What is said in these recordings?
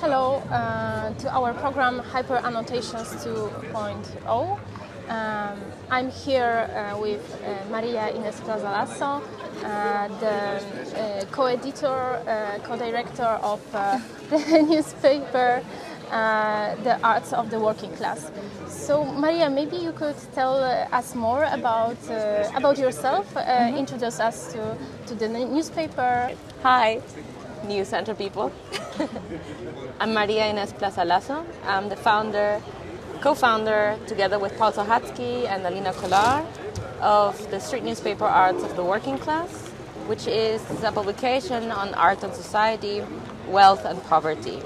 Hello to our program Hyper Annotations 2.0. I'm here with Maria Ines Plaza Lazo, the co-editor, co-director of the newspaper The Arts of the Working Class. So Maria, maybe you could tell us more about yourself, introduce us to the newspaper. Hi, News Center people. I'm Maria Ines Plaza Lazo. I'm the co-founder, together with Paul Sohatsky and Alina Kolar, of the street newspaper Arts of the Working Class, which is a publication on art and society, wealth and poverty.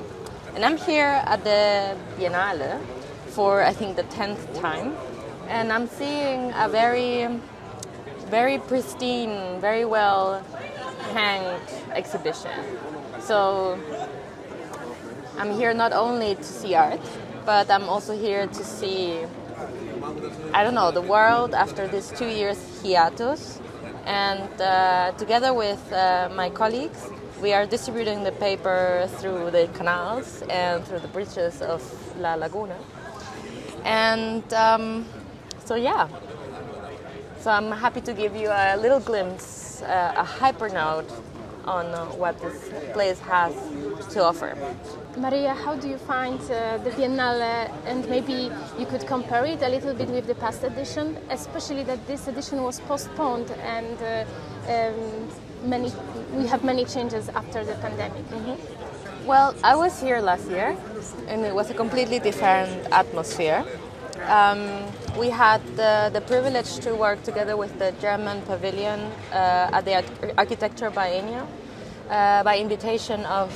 And I'm here at the Biennale for, I think, the 10th time. And I'm seeing a very pristine, very well hanged exhibition. So I'm here not only to see art, but I'm also here to see, I don't know, the world after this 2 years hiatus. And together with my colleagues, we are distributing the paper through the canals and through the bridges of La Laguna. And so I'm happy to give you a little glimpse, a hyper note on what this place has to offer. Maria, how do you find the Biennale, and maybe you could compare it a little bit with the past edition, especially that this edition was postponed and we have many changes after the pandemic. Mm-hmm. Well, I was here last year and it was a completely different atmosphere. We had the privilege to work together with the German pavilion at the Architecture Biennial by invitation of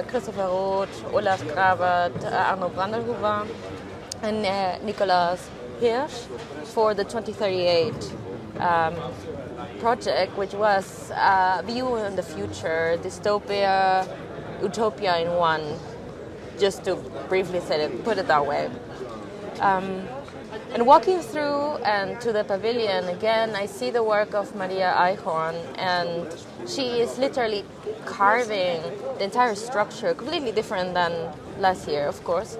Christopher Roth, Olaf Gravert, Arno Brandenhuber and Nicolas Hirsch for the 2038 project, which was a view in the future, dystopia, utopia in one, just to briefly put it that way. And walking through and to the pavilion again, I see the work of Maria Eichhorn, and she is literally carving the entire structure, completely different than last year, of course,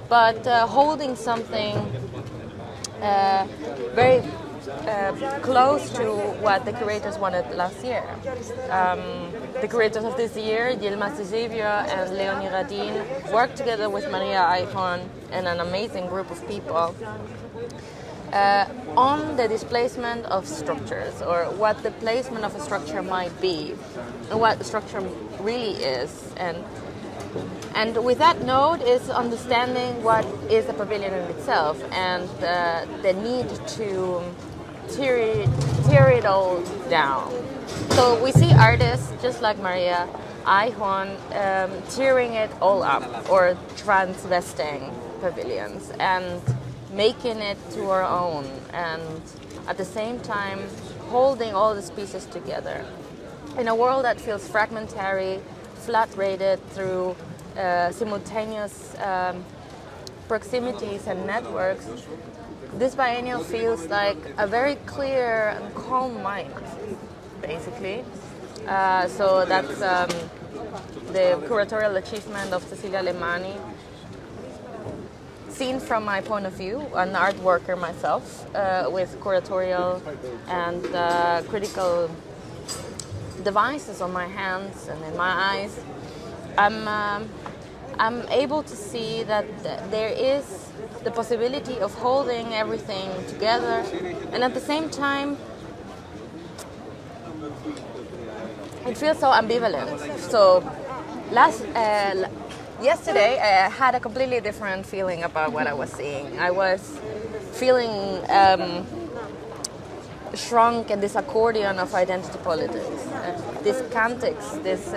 but holding something very close to what the curators wanted last year. The curators of this year, Yilmaz Xavier and Leonie Radin, worked together with Maria Eichhorn and an amazing group of people on the displacement of structures, or what the placement of a structure might be, and what the structure really is. And with that note is understanding what is a pavilion in itself, and the need to tear it all down. So we see artists just like Maria Eichhorn tearing it all up, or transvesting pavilions and making it to our own, and at the same time holding all these pieces together. In a world that feels fragmentary, flat-rated through simultaneous proximities and networks, this biennial feels like a very clear and calm mind, basically. So that's the curatorial achievement of Cecilia Lemani. Seen from my point of view, an art worker myself, with curatorial and critical devices on my hands and in my eyes, I'm able to see that there is the possibility of holding everything together, and at the same time it feels so ambivalent. So yesterday I had a completely different feeling about what I was seeing. I was feeling shrunk in this accordion of identity politics, these cantics, these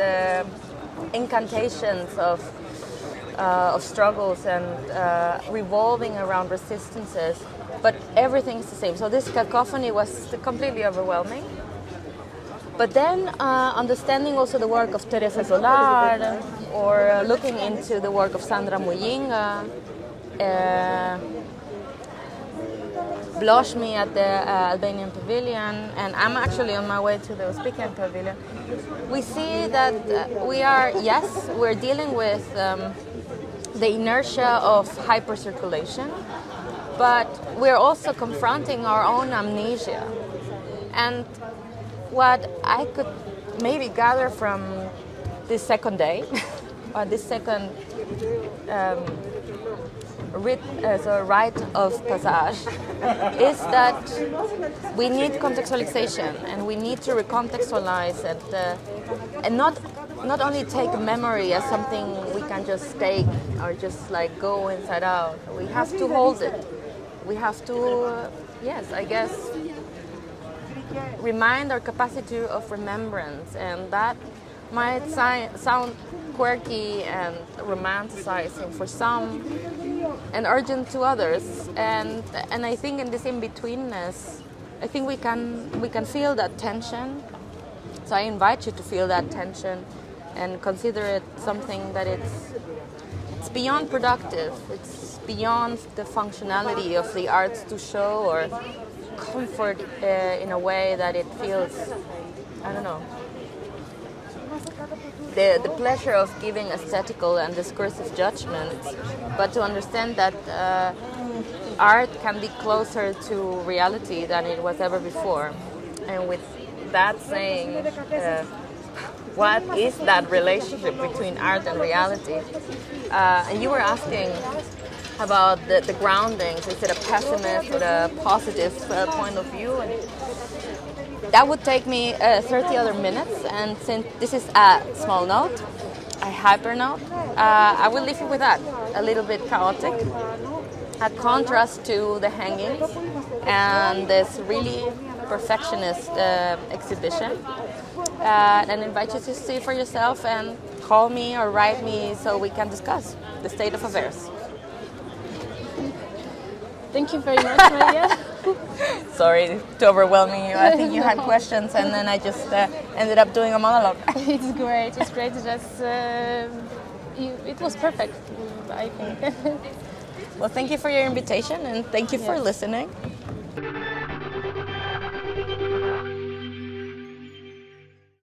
incantations of struggles and revolving around resistances, but everything's the same. So this cacophony was completely overwhelming. But then understanding also the work of Teresa Solar, or looking into the work of Sandra Muyinga, Blosh me at the Albanian Pavilion, and I'm actually on my way to the Uzbekian Pavilion. We see that we're dealing with the inertia of hypercirculation, but we're also confronting our own amnesia. And what I could maybe gather from this second day, or this second rite of passage, is that we need contextualization, and we need to recontextualize and not only take memory as something we can just take or just like go inside out. We have to hold it. We have to, yes, I guess, remind our capacity of remembrance, and that might sound quirky and romanticizing for some and urgent to others, and I think in this in-betweenness, I think we can feel that tension. So I invite you to feel that tension and consider it something that it's beyond productive. It's beyond the functionality of the arts to show or comfort in a way that it feels, I don't know, the pleasure of giving aesthetical and discursive judgments, but to understand that art can be closer to reality than it was ever before. And with that saying, what is that relationship between art and reality? And you were asking about the groundings. Is it a pessimist or a positive point of view? And that would take me 30 other minutes, and since this is a small note, a hyper note, I will leave you with that, a little bit chaotic, a contrast to the hangings and this really perfectionist exhibition, and invite you to see for yourself and call me or write me so we can discuss the state of affairs. Thank you very much, Maria. Sorry to overwhelming you. I think you had questions, and then I just ended up doing a monologue. It's great. It's great. Just it was perfect, I think. Well, thank you for your invitation, and thank you for listening.